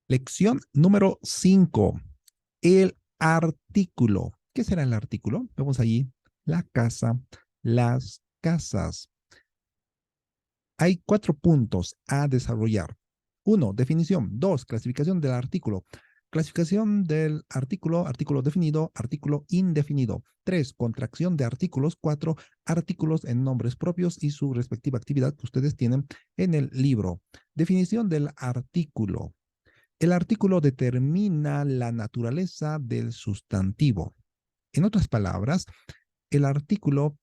Lección número 5. El artículo. ¿Qué será el artículo? Vemos allí la casa, las casas. Hay 4 puntos a desarrollar. 1. Definición. 2. Clasificación del artículo. Clasificación del artículo, artículo definido, artículo indefinido. 3. Contracción de artículos. 4. Artículos en nombres propios y su respectiva actividad que ustedes tienen en el libro. Definición del artículo. El artículo determina la naturaleza del sustantivo. En otras palabras, el artículo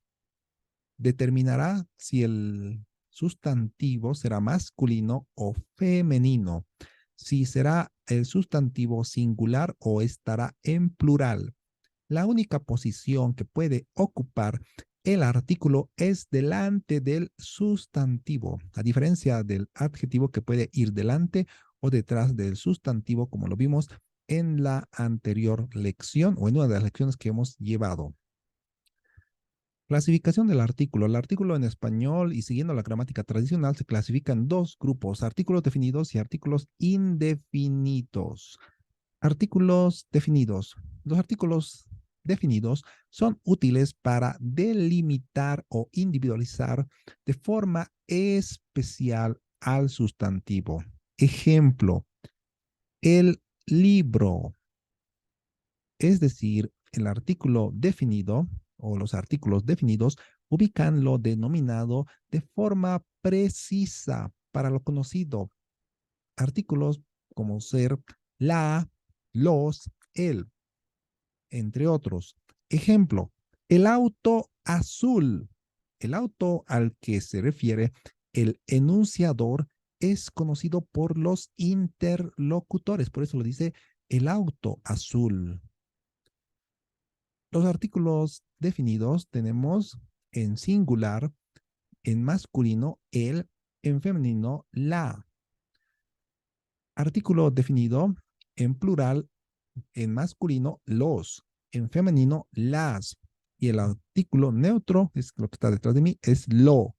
determinará si el sustantivo será masculino o femenino, si será el sustantivo singular o estará en plural. La única posición que puede ocupar el artículo es delante del sustantivo, a diferencia del adjetivo que puede ir delante o detrás del sustantivo, como lo vimos en la anterior lección o en una de las lecciones que hemos llevado. Clasificación del artículo. El artículo en español y siguiendo la gramática tradicional se clasifica en 2 grupos, artículos definidos y artículos indefinidos. Artículos definidos. Los artículos definidos son útiles para delimitar o individualizar de forma especial al sustantivo. Ejemplo, el libro. Es decir, el artículo definido o los artículos definidos ubican lo denominado de forma precisa para lo conocido. Artículos como ser la, los, el, entre otros. Ejemplo, el auto azul. El auto al que se refiere el enunciador es conocido por los interlocutores, por eso lo dice el auto azul. Los artículos definidos tenemos en singular, en masculino, el, en femenino, la. Artículo definido en plural, en masculino, los, en femenino, las. Y el artículo neutro, es lo que está detrás de mí, es lo.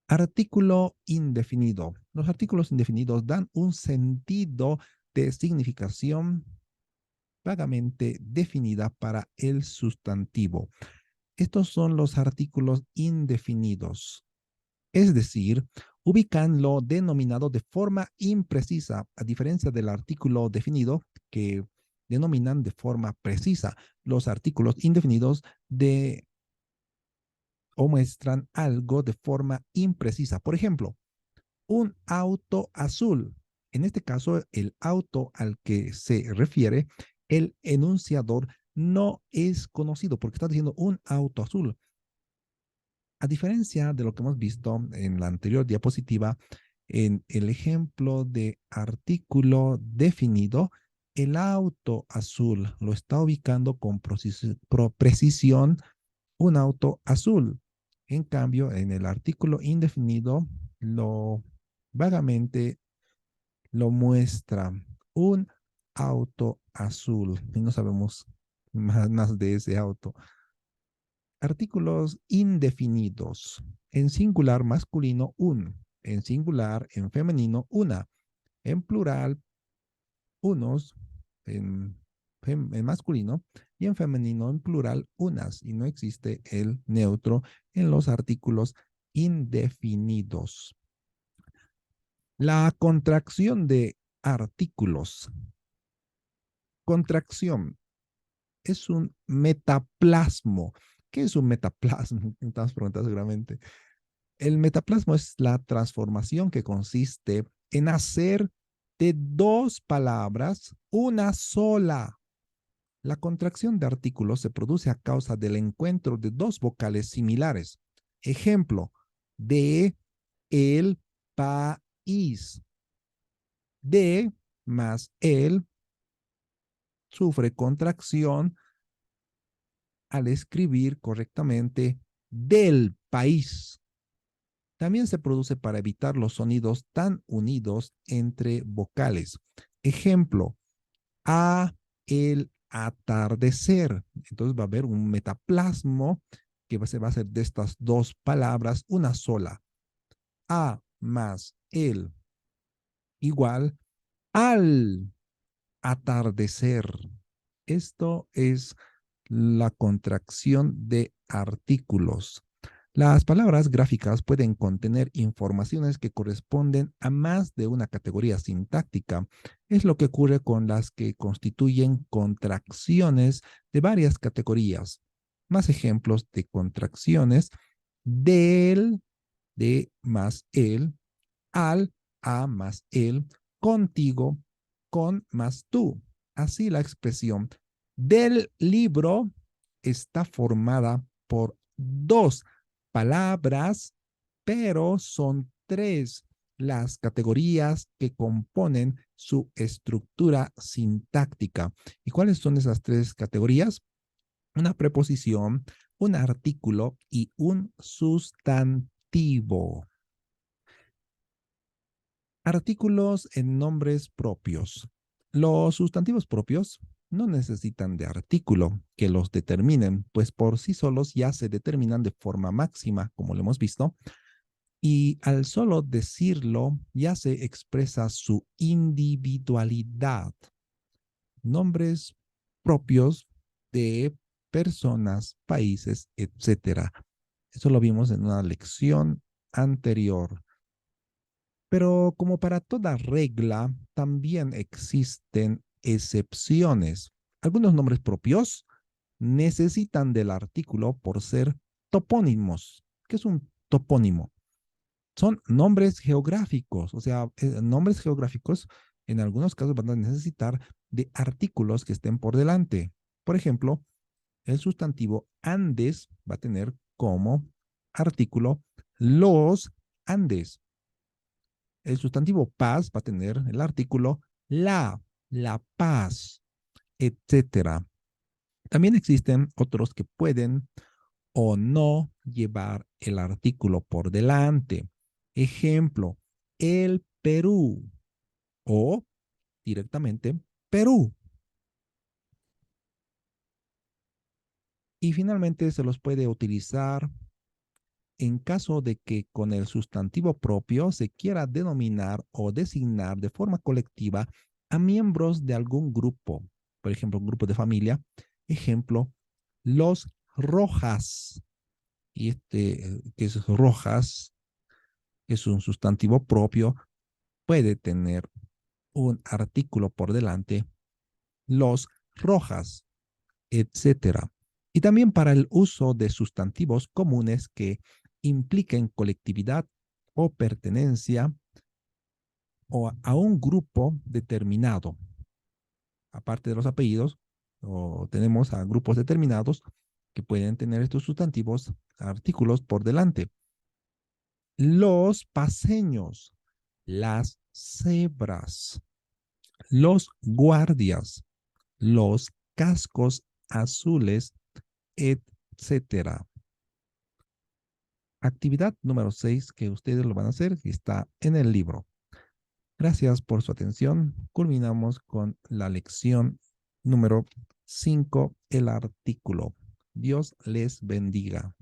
Artículo indefinido. Los artículos indefinidos dan un sentido de significación vagamente definida para el sustantivo. Estos son los artículos indefinidos, es decir, ubican lo denominado de forma imprecisa, a diferencia del artículo definido que denominan de forma precisa. Los artículos indefinidos de o muestran algo de forma imprecisa. Por ejemplo, un auto azul. En este caso, el auto al que se refiere el enunciador no es conocido porque está diciendo un auto azul. A diferencia de lo que hemos visto en la anterior diapositiva, en el ejemplo de artículo definido, el auto azul lo está ubicando con precisión un auto azul. En cambio, en el artículo indefinido, lo vagamente lo muestra un auto azul y no sabemos más de ese auto. Artículos indefinidos. En singular masculino, un. En singular, en femenino, una. En plural, unos. En masculino. Y en femenino, en plural, unas. Y no existe el neutro en los artículos indefinidos. La contracción de artículos. Contracción es un metaplasmo. ¿Qué es un metaplasmo? Estamos preguntando seguramente. El metaplasmo es la transformación que consiste en hacer de 2 palabras una sola. La contracción de artículos se produce a causa del encuentro de 2 vocales similares. Ejemplo, de el país. De más el sufre contracción al escribir correctamente del país. También se produce para evitar los sonidos tan unidos entre vocales. Ejemplo, a el atardecer. Entonces va a haber un metaplasmo que va a ser de estas 2 palabras una sola. A más el. igual al atardecer. Esto es la contracción de artículos. Las palabras gráficas pueden contener informaciones que corresponden a más de una categoría sintáctica. Es lo que ocurre con las que constituyen contracciones de varias categorías. Más ejemplos de contracciones: del, de más el, al, a más el, contigo, con más tú. Así la expresión del libro está formada por dos palabras, pero son tres las categorías que componen su estructura sintáctica. ¿Y cuáles son esas tres categorías? Una preposición, un artículo y un sustantivo. Artículos en nombres propios. Los sustantivos propios no necesitan de artículo que los determinen, pues por sí solos ya se determinan de forma máxima, como lo hemos visto, y al solo decirlo ya se expresa su individualidad. Nombres propios de personas, países, etcétera. Eso lo vimos en una lección anterior. Pero como para toda regla, también existen excepciones. Algunos nombres propios necesitan del artículo por ser topónimos. ¿Qué es un topónimo? Son nombres geográficos, o sea, nombres geográficos en algunos casos van a necesitar de artículos que estén por delante. Por ejemplo, el sustantivo Andes va a tener como artículo los Andes. El sustantivo paz va a tener el artículo la paz, etcétera. También existen otros que pueden o no llevar el artículo por delante. Ejemplo, el Perú o directamente Perú. Y finalmente se los puede utilizar en caso de que con el sustantivo propio se quiera denominar o designar de forma colectiva a miembros de algún grupo, por ejemplo, un grupo de familia. Ejemplo, los Rojas. Y que es Rojas, es un sustantivo propio, puede tener un artículo por delante, los Rojas, etcétera. Y también para el uso de sustantivos comunes que impliquen colectividad o pertenencia o a un grupo determinado. Aparte de los apellidos, o tenemos a grupos determinados que pueden tener estos sustantivos artículos por delante. Los paseños, las cebras, los guardias, los cascos azules, etcétera. Actividad número 6 que ustedes lo van a hacer está en el libro. Gracias por su atención. Culminamos con la lección número 5, el artículo. Dios les bendiga.